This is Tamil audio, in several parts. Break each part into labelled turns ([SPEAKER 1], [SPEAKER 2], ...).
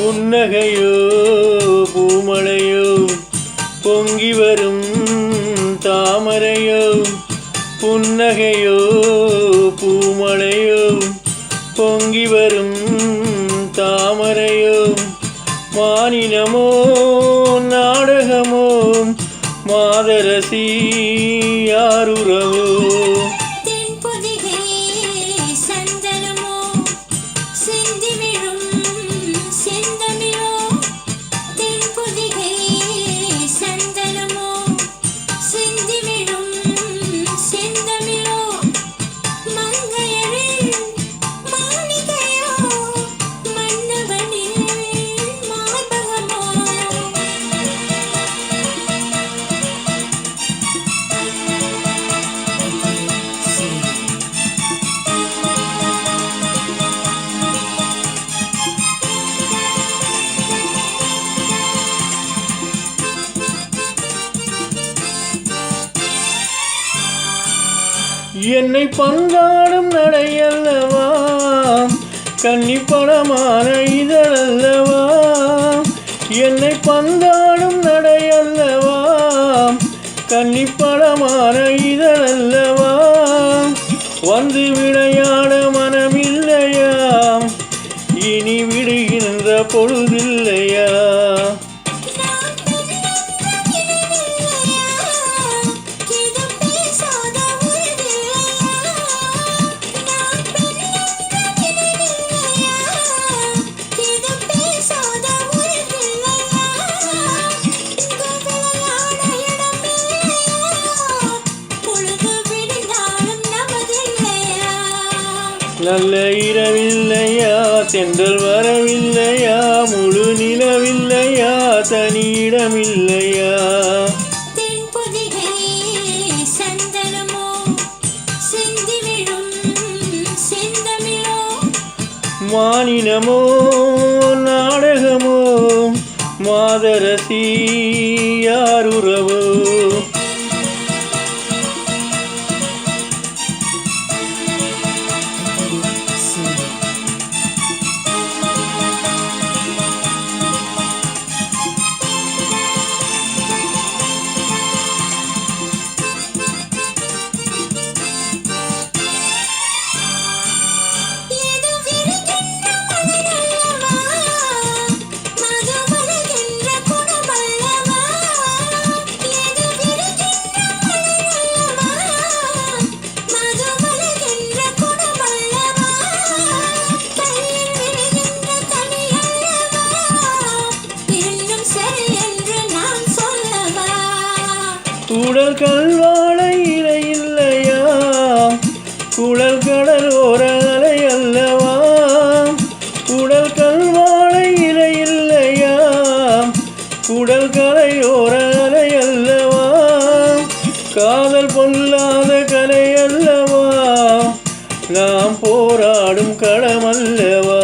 [SPEAKER 1] புன்னகையோ பூமழையோ பொங்கி வரும் தாமரையோ புன்னகையோ பூமழையோ பொங்கி வரும் தாமரையோ மானினமோ நாடகமோ மாதரசி யாருறவோ என்னை பந்தாடும் நடையல்லவா கன்னிப்படமான இதழல்லவா என்னை பந்தாடும் நடையல்லவா கன்னிப்படமான இதழல்லவா வந்து விளையாட மனமில்லையா இனி விடுகின்ற பொழுதில்லையா நல்ல இரவில்லையா தென்றல் வரவில்லையா முழு நிலவில்லையா தனியிடமில்லையா மானினமோ நாடகமோ மாதரசி யாருறவோ குடல் கல்வாழை இலை இல்லையா குடல் கடல் ஓர அலை அல்லவா குடல் கல்வாழை இலை இல்லையா குடல் கரை ஓர அலை அல்லவா காதல் பொல்லாத கலை அல்லவா நாம் போராடும் களமல்லவா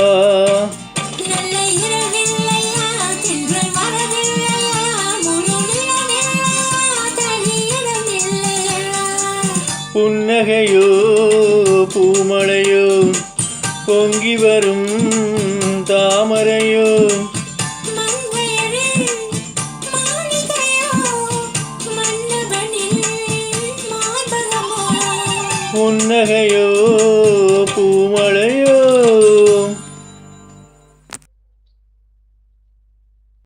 [SPEAKER 1] புன்னகையோ பூமழையோ பொங்கி வரும் தாமரையோ புன்னகையோ பூமழையோ